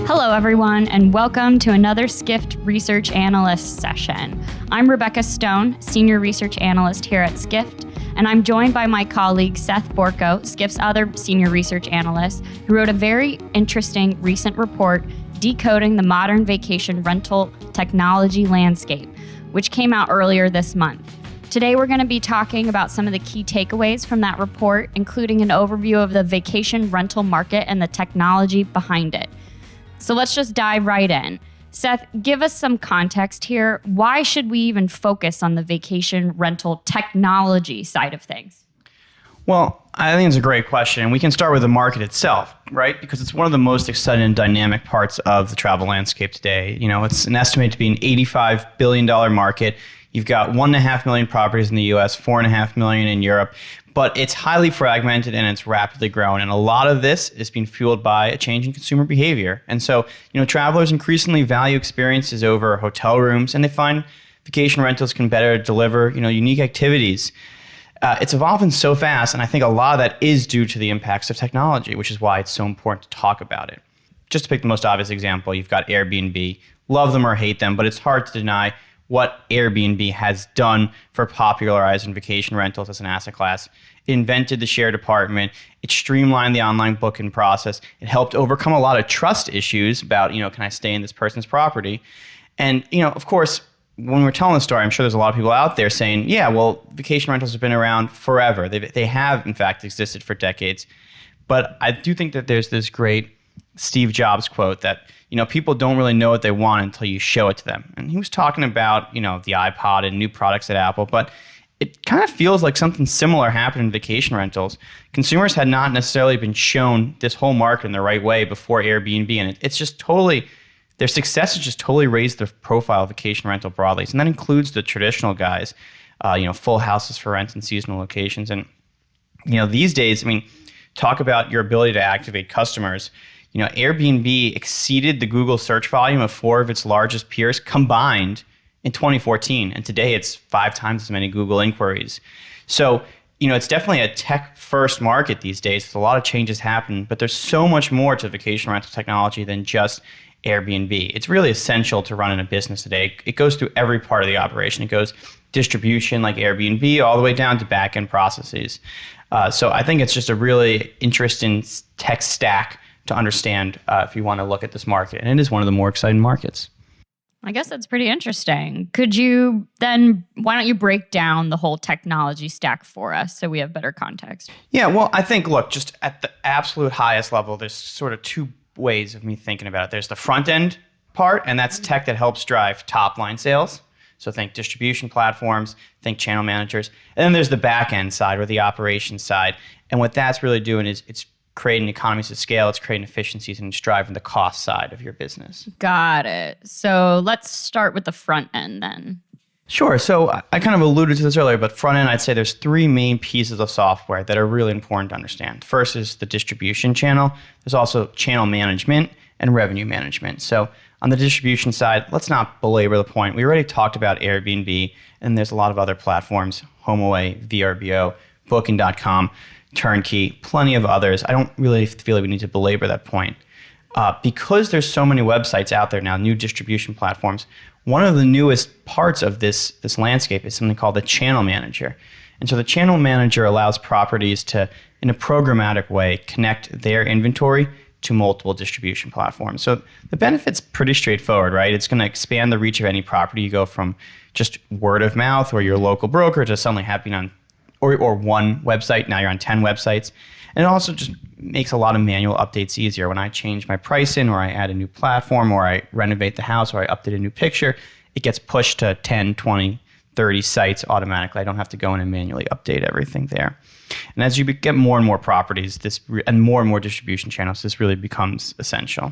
Hello, everyone, and welcome to another Skift Research Analyst Session. I'm Rebecca Stone, Senior Research Analyst here at Skift, and I'm joined by my colleague Seth Borko, Skift's other Senior Research Analyst, who wrote a very interesting recent report decoding the modern vacation rental technology landscape, which came out earlier this month. Today, we're going to be talking about some of the key takeaways from that report, including an overview of the vacation rental market and the technology behind it. So let's just dive right in. Seth, give us some context here. Why should we even focus on the vacation rental technology side of things? Well, I think it's a great question. And we can start with the market itself, right? Because it's one of the most exciting and dynamic parts of the travel landscape today. You know, it's an estimated to be an $85 billion market. You've got 1.5 million properties in the US, 4.5 million in Europe, but it's highly fragmented and it's rapidly growing. And a lot of this is being fueled by a change in consumer behavior. And so, travelers increasingly value experiences over hotel rooms, and they find vacation rentals can better deliver, unique activities. It's evolving so fast, and I think a lot of that is due to the impacts of technology, which is why it's so important to talk about it. Just to pick the most obvious example, you've got Airbnb. Love them or hate them, but it's hard to deny what Airbnb has done for popularizing vacation rentals as an asset class. It invented the shared apartment. It streamlined the online booking process. It helped overcome a lot of trust issues about, can I stay in this person's property? And, of course, when we're telling the story, I'm sure there's a lot of people out there saying, yeah, well, vacation rentals have been around forever. They have, in fact, existed for decades. But I do think that there's this great Steve Jobs quote that, people don't really know what they want until you show it to them. And he was talking about, the iPod and new products at Apple, but it kind of feels like something similar happened in vacation rentals. Consumers had not necessarily been shown this whole market in the right way before Airbnb, and it's just totally, their success has just totally raised the profile of vacation rental broadly. And that includes the traditional guys, full houses for rent and seasonal locations. And, these days, talk about your ability to activate customers. Airbnb exceeded the Google search volume of 4 of its largest peers combined in 2014. And today it's 5 times as many Google inquiries. So, it's definitely a tech-first market these days. There's a lot of changes happening, but there's so much more to vacation rental technology than just Airbnb. It's really essential to run in a business today. It goes through every part of the operation. It goes distribution like Airbnb all the way down to back-end processes. So I think it's just a really interesting tech stack to understand if you want to look at this market. And it is one of the more exciting markets. I guess that's pretty interesting. Why don't you break down the whole technology stack for us so we have better context? Yeah, well, I think, look, just at the absolute highest level, there's sort of 2 ways of me thinking about it. There's the front end part, and that's tech that helps drive top line sales. So think distribution platforms, think channel managers. And then there's the back end side or the operations side. And what that's really doing is it's creating economies of scale, it's creating efficiencies, and it's driving the cost side of your business. Got it. So let's start with the front end then. Sure. So I kind of alluded to this earlier, but front end, I'd say there's 3 main pieces of software that are really important to understand. First is the distribution channel. There's also channel management and revenue management. So on the distribution side, let's not belabor the point. We already talked about Airbnb, and there's a lot of other platforms, HomeAway, VRBO, Booking.com, Turnkey, plenty of others. I don't really feel like we need to belabor that point. Because there's so many websites out there now, new distribution platforms, one of the newest parts of this landscape is something called the channel manager. And so the channel manager allows properties to, in a programmatic way, connect their inventory to multiple distribution platforms. So the benefit's pretty straightforward, right? It's going to expand the reach of any property. You go from just word of mouth or your local broker to suddenly happening on or one website. Now you're on 10 websites. And it also just makes a lot of manual updates easier. When I change my pricing or I add a new platform or I renovate the house or I update a new picture, it gets pushed to 10, 20, 30 sites automatically. I don't have to go in and manually update everything there. And as you get more and more properties and more distribution channels, this really becomes essential.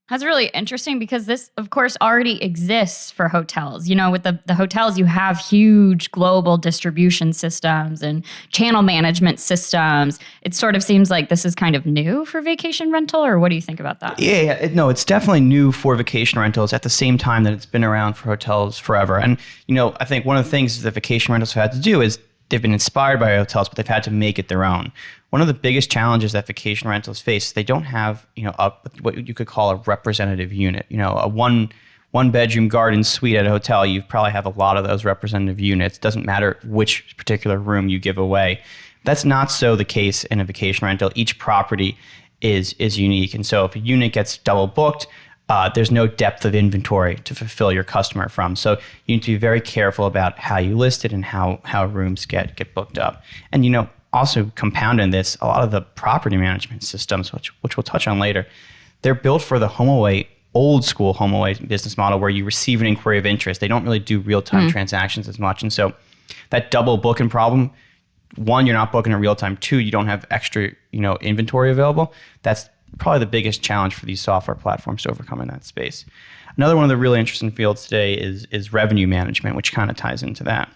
That's really interesting because this, of course, already exists for hotels. With the hotels, you have huge global distribution systems and channel management systems. It sort of seems like this is kind of new for vacation rental, or what do you think about that? Yeah, no, it's definitely new for vacation rentals at the same time that it's been around for hotels forever. And, I think one of the things that vacation rentals have had to do is they've been inspired by hotels, but they've had to make it their own. One of the biggest challenges that vacation rentals face is they don't have, what you could call a representative unit. A one bedroom garden suite at a hotel, you probably have a lot of those representative units. Doesn't matter which particular room you give away. That's not so the case in a vacation rental. Each property is unique. And so if a unit gets double booked, there's no depth of inventory to fulfill your customer from. So you need to be very careful about how you list it and how rooms get booked up. And also compounding this, a lot of the property management systems, which we'll touch on later, they're built for the HomeAway, old school HomeAway business model where you receive an inquiry of interest. They don't really do real-time transactions as much. And so that double booking problem, one, you're not booking in real time. Two, you don't have extra, inventory available. That's probably the biggest challenge for these software platforms to overcome in that space. Another one of the really interesting fields today is revenue management, which kind of ties into that.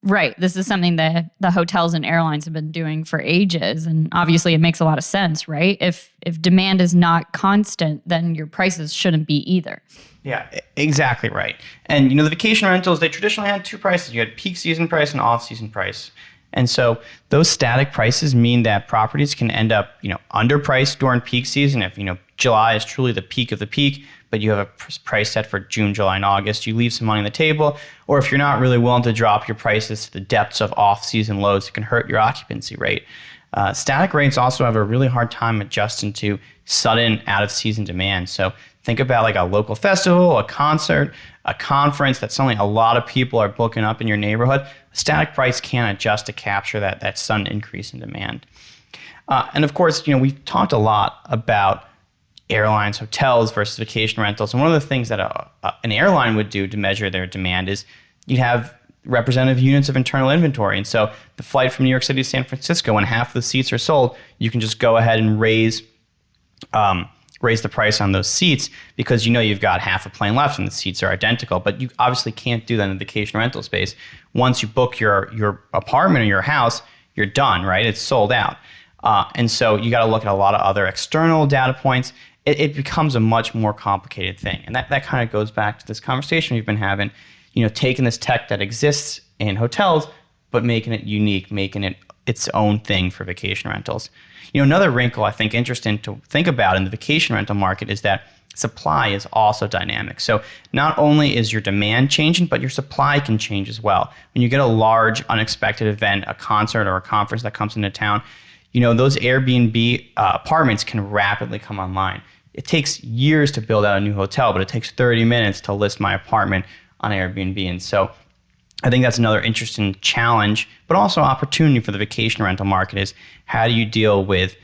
Right. This is something that the hotels and airlines have been doing for ages. And obviously it makes a lot of sense, right? If demand is not constant, then your prices shouldn't be either. Yeah, exactly right. And, the vacation rentals, they traditionally had two prices. You had peak season price and off-season price. And so those static prices mean that properties can end up, underpriced during peak season. If, July is truly the peak of the peak, but you have a price set for June, July, and August, you leave some money on the table. Or if you're not really willing to drop your prices to the depths of off-season lows, it can hurt your occupancy rate. Static rates also have a really hard time adjusting to sudden out-of-season demand. So think about like a local festival, a concert, a conference that suddenly a lot of people are booking up in your neighborhood. A static price can't adjust to capture that sudden increase in demand. And of course, we've talked a lot about airlines, hotels versus vacation rentals. And one of the things that an airline would do to measure their demand is you'd have representative units of internal inventory. And so the flight from New York City to San Francisco, when half of the seats are sold, you can just go ahead and raise the price on those seats because you've got half a plane left and the seats are identical. But you obviously can't do that in the vacation rental space. Once you book your apartment or your house, you're done, right? It's sold out. And so you got to look at a lot of other external data points. It becomes a much more complicated thing. And that kind of goes back to this conversation we've been having, taking this tech that exists in hotels, but making it unique, making it its own thing for vacation rentals. Another wrinkle I think interesting to think about in the vacation rental market is that supply is also dynamic. So not only is your demand changing, but your supply can change as well. When you get a large unexpected event, a concert or a conference that comes into town, those Airbnb apartments can rapidly come online. It takes years to build out a new hotel, but it takes 30 minutes to list my apartment on Airbnb. And so I think that's another interesting challenge, but also opportunity for the vacation rental market is how do you deal with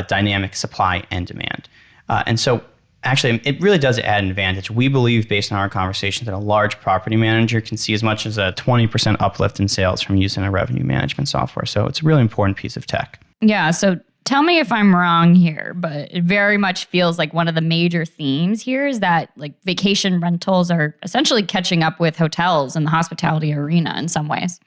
dynamic supply and demand? And so actually, it really does add an advantage. We believe, based on our conversations, that a large property manager can see as much as a 20% uplift in sales from using a revenue management software. So it's a really important piece of tech. Yeah, so tell me if I'm wrong here, but it very much feels like one of the major themes here is that like vacation rentals are essentially catching up with hotels in the hospitality arena in some ways.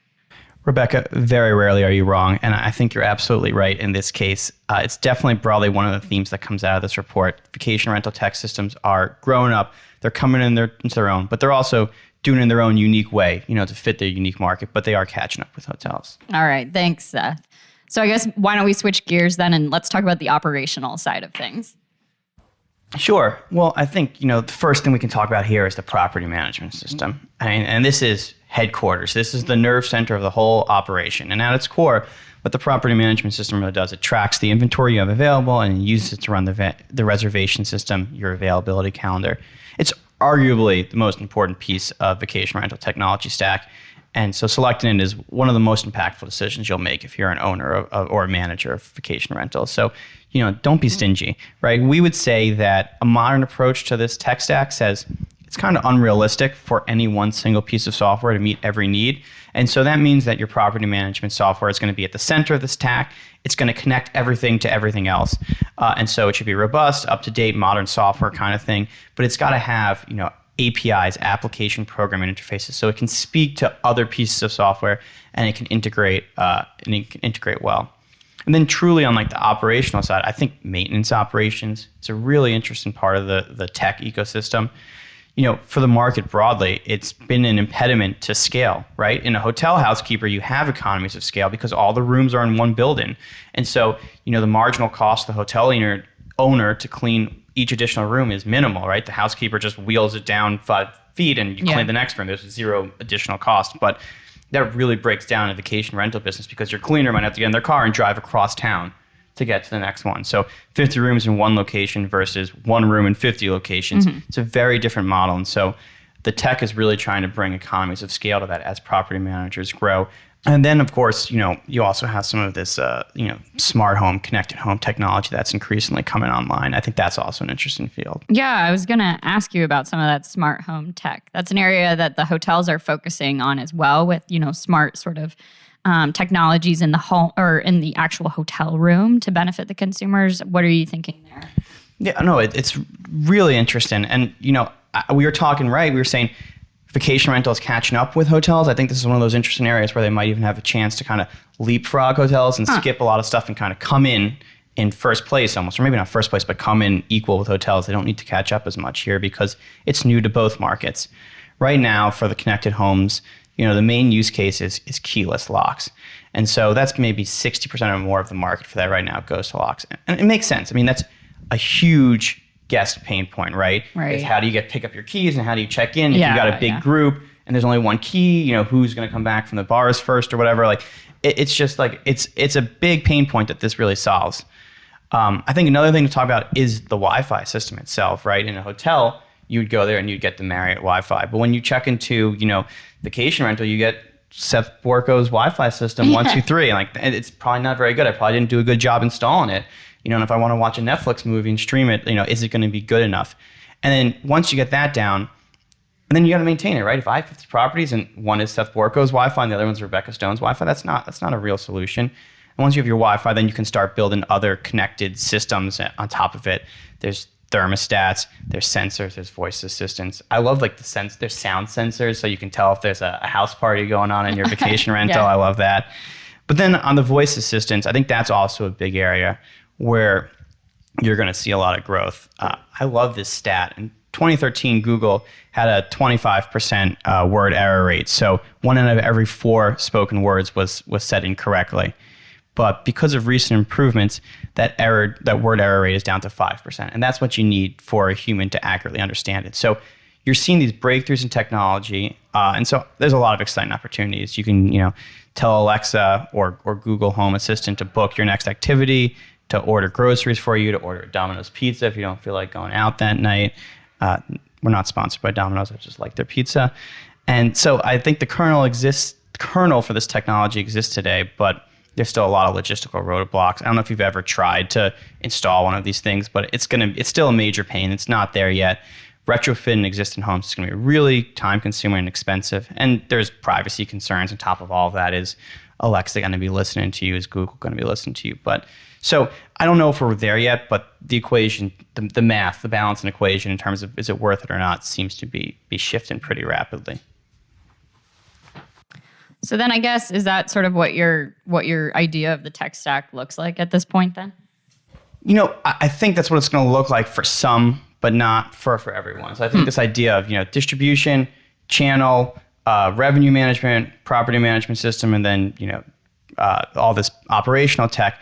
Rebecca, very rarely are you wrong, and I think you're absolutely right in this case. It's definitely broadly one of the themes that comes out of this report. Vacation rental tech systems are growing up. They're coming into their own, but they're also doing it in their own unique way, to fit their unique market, but they are catching up with hotels. All right, thanks, Seth. So I guess why don't we switch gears then and let's talk about the operational side of things. Sure. Well, I think, the first thing we can talk about here is the property management system. And this is headquarters. This is the nerve center of the whole operation. And at its core, what the property management system really does, it tracks the inventory you have available and uses it to run the reservation system, your availability calendar. It's arguably the most important piece of vacation rental technology stack. And so selecting it is one of the most impactful decisions you'll make if you're an owner or a manager of vacation rentals. So, don't be stingy, right? We would say that a modern approach to this tech stack says it's kind of unrealistic for any one single piece of software to meet every need. And so that means that your property management software is going to be at the center of the stack. It's going to connect everything to everything else. And so it should be robust, up-to-date, modern software kind of thing. But it's got to have, APIs, application programming interfaces, so it can speak to other pieces of software and it can integrate well. And then truly on like the operational side, I think maintenance operations is a really interesting part of the tech ecosystem. for the market broadly, it's been an impediment to scale, right? In a hotel housekeeper, you have economies of scale because all the rooms are in one building. And so, the marginal cost of the hotel owner to clean each additional room is minimal, right? The housekeeper just wheels it down 5 feet and you clean the next room. There's zero additional cost. But that really breaks down a vacation rental business because your cleaner might have to get in their car and drive across town to get to the next one. So 50 rooms in one location versus one room in 50 locations. It's a very different model. And so the tech is really trying to bring economies of scale to that as property managers grow. And then, of course, you also have some of this, smart home, connected home technology that's increasingly coming online. I think that's also an interesting field. Yeah, I was going to ask you about some of that smart home tech. That's an area that the hotels are focusing on as well with, smart sort of technologies in the home or in the actual hotel room to benefit the consumers. What are you thinking there? Yeah, no, it's really interesting. And, we were talking, right? We were saying vacation rental is catching up with hotels. I think this is one of those interesting areas where they might even have a chance to kind of leapfrog hotels and skip a lot of stuff and kind of come in first place almost, or maybe not first place, but come in equal with hotels. They don't need to catch up as much here because it's new to both markets. Right now, for the connected homes, the main use case is keyless locks. And so that's maybe 60% or more of the market for that right now goes to locks. And it makes sense. I mean, that's a huge guest pain point, right? Right. Is how do you pick up your keys and how do you check in? If you've got a big group and there's only one key, who's going to come back from the bars first or whatever. Like it's just like, it's a big pain point that this really solves. I think another thing to talk about is the Wi-Fi system itself, right? In a hotel, you'd go there and you'd get the Marriott Wi-Fi. But when you check into, vacation rental, you get Seth Borko's Wi-Fi system, 1, 2, 3. And it's probably not very good. I probably didn't do a good job installing it. And if I want to watch a Netflix movie and stream it, is it going to be good enough? And then once you get that down, and then you got to maintain it, right? If I have 50 properties and one is Seth Borko's Wi-Fi and the other one's Rebecca Stone's Wi-Fi, that's not a real solution. And once you have your Wi-Fi, then you can start building other connected systems on top of it. There's thermostats, there's sensors, there's voice assistants. I love there's sound sensors so you can tell if there's a house party going on in your vacation rental. I love that. But then on the voice assistants, I think that's also a big area where you're going to see a lot of growth. I love this stat. In 2013, Google had a 25% word error rate. So 1 out of every 4 spoken words was said incorrectly. But because of recent improvements, that word error rate is down to 5%. And that's what you need for a human to accurately understand it. So you're seeing these breakthroughs in technology. And so there's a lot of exciting opportunities. You can, tell Alexa or Google Home Assistant to book your next activity, to order groceries for you, to order a Domino's pizza if you don't feel like going out that night. We're not sponsored by Domino's. I just like their pizza. And so I think the kernel for this technology exists today, but there's still a lot of logistical roadblocks. I don't know if you've ever tried to install one of these things, but it's still a major pain. It's not there yet. Retrofitting existing homes is going to be really time-consuming and expensive. And there's privacy concerns on top of all of that. Is Alexa going to be listening to you? Is Google going to be listening to you? So I don't know if we're there yet, but the equation, the math, the balancing equation in terms of is it worth it or not seems to be shifting pretty rapidly. So then I guess, is that sort of what your idea of the tech stack looks like at this point then? I think that's what it's going to look like for some, but not for everyone. So I think this idea of, distribution, channel, revenue management, property management system, and then, all this operational tech,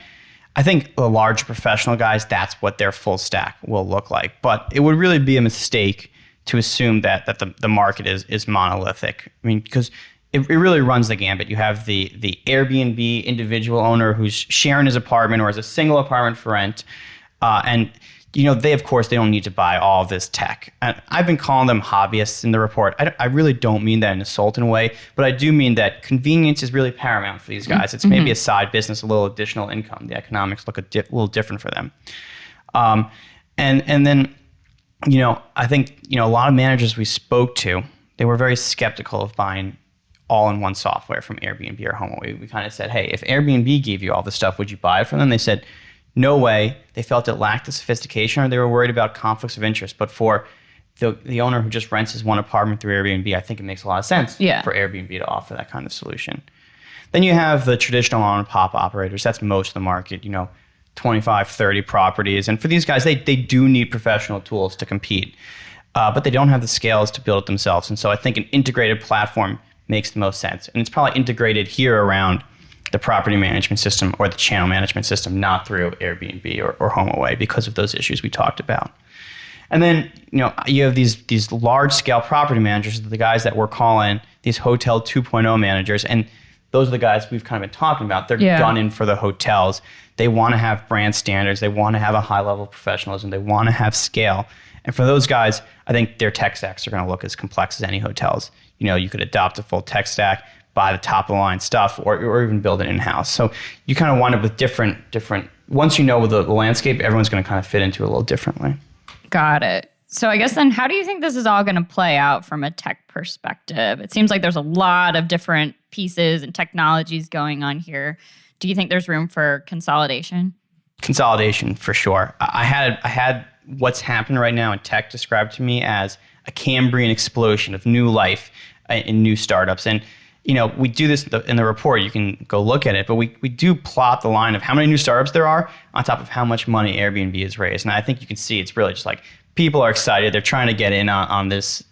I think the large professional guys, that's what their full stack will look like. But it would really be a mistake to assume that the market is monolithic. I mean, because it really runs the gambit. You have the Airbnb individual owner who's sharing his apartment or has a single apartment for rent. And they, of course, they don't need to buy all of this tech. And I've been calling them hobbyists in the report. I really don't mean that in an insulting way, but I do mean that convenience is really paramount for these guys. It's maybe a side business, a little additional income. The economics look a little different for them. And then, I think, a lot of managers we spoke to, they were very skeptical of buying all-in-one software from Airbnb or HomeAway. We kind of said, hey, if Airbnb gave you all this stuff, would you buy it from them? They said, no way. They felt it lacked the sophistication or they were worried about conflicts of interest. But for the owner who just rents his one apartment through Airbnb, I think it makes a lot of sense for Airbnb to offer that kind of solution. Then you have the traditional mom-and-pop operators. That's most of the market, 25, 30 properties. And for these guys, they do need professional tools to compete. but they don't have the scales to build it themselves. And so I think an integrated platform makes the most sense. And it's probably integrated here around the property management system or the channel management system, not through Airbnb or HomeAway because of those issues we talked about. And then, you have these large scale property managers, the guys that we're calling these Hotel 2.0 managers. And those are the guys we've kind of been talking about. They're gunning for the hotels. They want to have brand standards. They want to have a high level of professionalism. They want to have scale. And for those guys, I think their tech stacks are going to look as complex as any hotels. You could adopt a full tech stack, buy the top of the line stuff, or even build it in-house. So you kind of wind up with different, once you know the landscape, everyone's going to kind of fit into it a little differently. Got it. So I guess then how do you think this is all going to play out from a tech perspective? It seems like there's a lot of different pieces and technologies going on here. Do you think there's room for consolidation? Consolidation, for sure. I had what's happened right now in tech described to me as a Cambrian explosion of new life in new startups. And we do this in the report. You can go look at it, but we do plot the line of how many new startups there are on top of how much money Airbnb has raised. And I think you can see it's really just like people are excited. They're trying to get in on this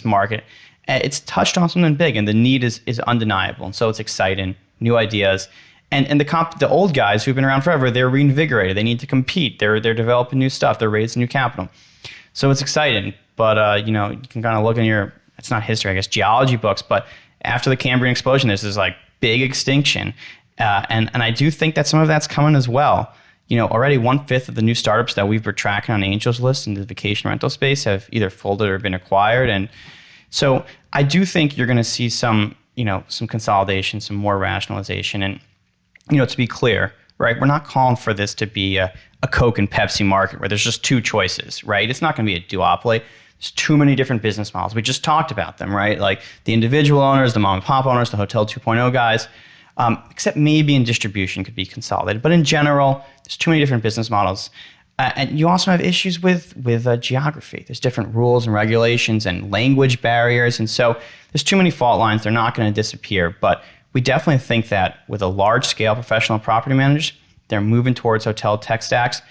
market. It's touched on something big, and the need is undeniable. And so it's exciting, new ideas. And the old guys who've been around forever, they're reinvigorated. They need to compete. They're developing new stuff. They're raising new capital. So it's exciting. But you can kind of look in it's not history, I guess, geology books, but after the Cambrian explosion, there's this like big extinction. And I do think that some of that's coming as well. Already 1/5 of the new startups that we've been tracking on Angel's List in the vacation rental space have either folded or been acquired. And so I do think you're going to see some consolidation, some more rationalization. And, to be clear, right, we're not calling for this to be a Coke and Pepsi market where there's just two choices, right? It's not going to be a duopoly. There's too many different business models. We just talked about them, right? Like the individual owners, the mom and pop owners, the Hotel 2.0 guys, except maybe in distribution could be consolidated. But in general, there's too many different business models. And you also have issues with geography. There's different rules and regulations and language barriers. And so there's too many fault lines. They're not going to disappear. But we definitely think that with a large scale professional property managers, they're moving towards hotel tech stacks.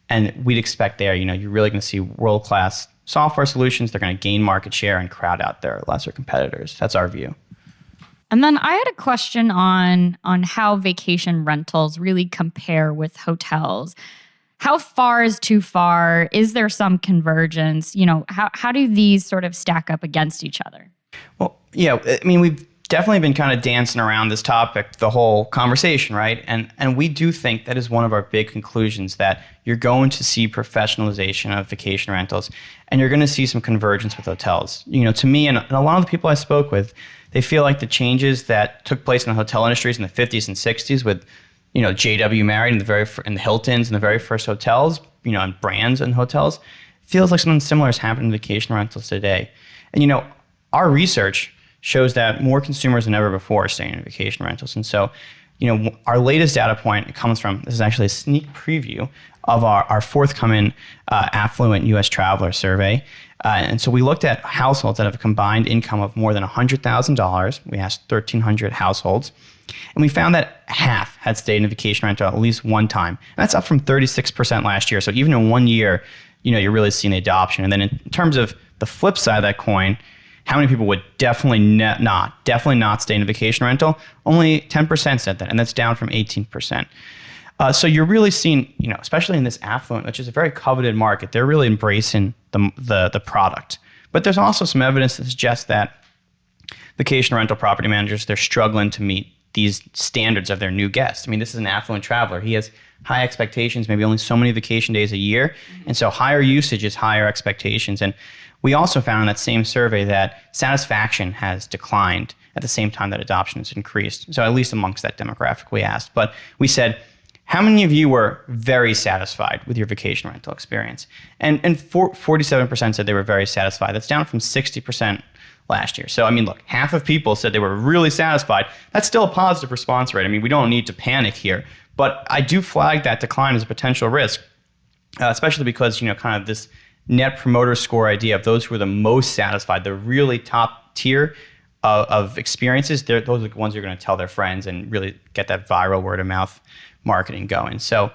And we'd expect there, you're really going to see world-class software solutions. They're going to gain market share and crowd out their lesser competitors. That's our view. And then I had a question on how vacation rentals really compare with hotels. How far is too far? Is there some convergence? How do these sort of stack up against each other? Well, yeah, I mean, we've definitely been kind of dancing around this topic the whole conversation, right? And we do think that is one of our big conclusions, that you're going to see professionalization of vacation rentals, and you're going to see some convergence with hotels. To me and a lot of the people I spoke with, they feel like the changes that took place in the hotel industries in the 50s and 60s with, JW Marriott and the Hiltons and the very first hotels, and brands and hotels, feels like something similar has happened in vacation rentals today. And, our research shows that more consumers than ever before are staying in vacation rentals. And so, our latest data point comes from, this is actually a sneak preview of our forthcoming affluent U.S. traveler survey. And so we looked at households that have a combined income of more than $100,000. We asked 1,300 households. And we found that half had stayed in a vacation rental at least one time. And that's up from 36% last year. So even in 1 year, you're really seeing the adoption. And then in terms of the flip side of that coin, how many people would definitely not stay in a vacation rental? Only 10% said that, and that's down from 18%. So you're really seeing, especially in this affluent, which is a very coveted market, they're really embracing the product. But there's also some evidence that suggests that vacation rental property managers, they're struggling to meet these standards of their new guests. I mean, this is an affluent traveler. He has high expectations, maybe only so many vacation days a year. And so higher usage is higher expectations. And we also found in that same survey that satisfaction has declined at the same time that adoption has increased. So at least amongst that demographic we asked. But we said, how many of you were very satisfied with your vacation rental experience? And 47% said they were very satisfied. That's down from 60% last year. So, I mean, look, half of people said they were really satisfied. That's still a positive response rate. I mean, we don't need to panic here. But I do flag that decline as a potential risk, especially because, kind of this net promoter score idea of those who are the most satisfied, the really top tier of experiences, those are the ones who are going to tell their friends and really get that viral word of mouth marketing going. So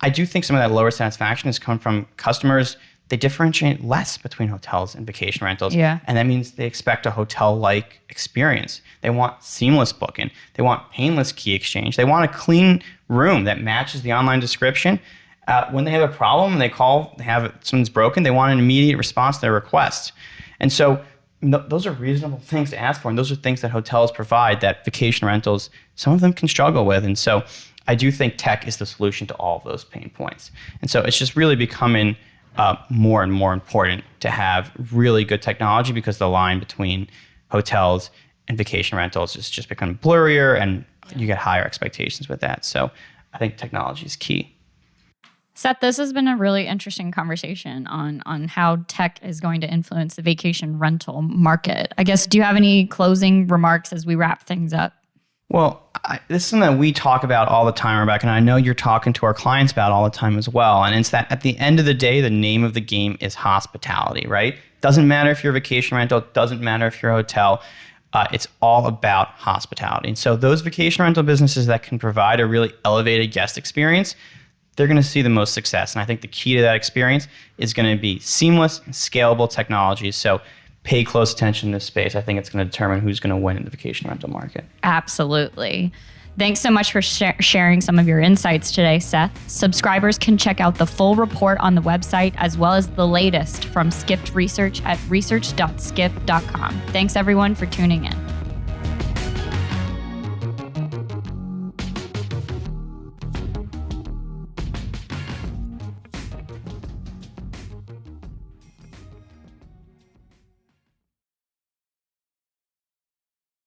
I do think some of that lower satisfaction has come from customers. they differentiate less between hotels and vacation rentals. Yeah. And that means they expect a hotel-like experience. They want seamless booking. They want painless key exchange. They want a clean room that matches the online description. When they have a problem, they call, someone's broken, they want an immediate response to their request. And so those are reasonable things to ask for, and those are things that hotels provide that vacation rentals, some of them can struggle with. And so I do think tech is the solution to all of those pain points. And so it's just really becoming more and more important to have really good technology, because the line between hotels and vacation rentals has just become blurrier, and you get higher expectations with that. So I think technology is key. Seth, this has been a really interesting conversation on how tech is going to influence the vacation rental market. I guess, do you have any closing remarks as we wrap things up? Well, this is something that we talk about all the time, Rebecca, and I know you're talking to our clients about all the time as well. And it's that at the end of the day, the name of the game is hospitality, right? Doesn't matter if you're a vacation rental, doesn't matter if you're a hotel. It's all about hospitality. And so those vacation rental businesses that can provide a really elevated guest experience, they're going to see the most success. And I think the key to that experience is going to be seamless and scalable technology. So pay close attention to this space. I think it's going to determine who's going to win in the vacation rental market. Absolutely. Thanks so much for sharing some of your insights today, Seth. Subscribers can check out the full report on the website, as well as the latest from Skift Research at research.skift.com. Thanks everyone for tuning in.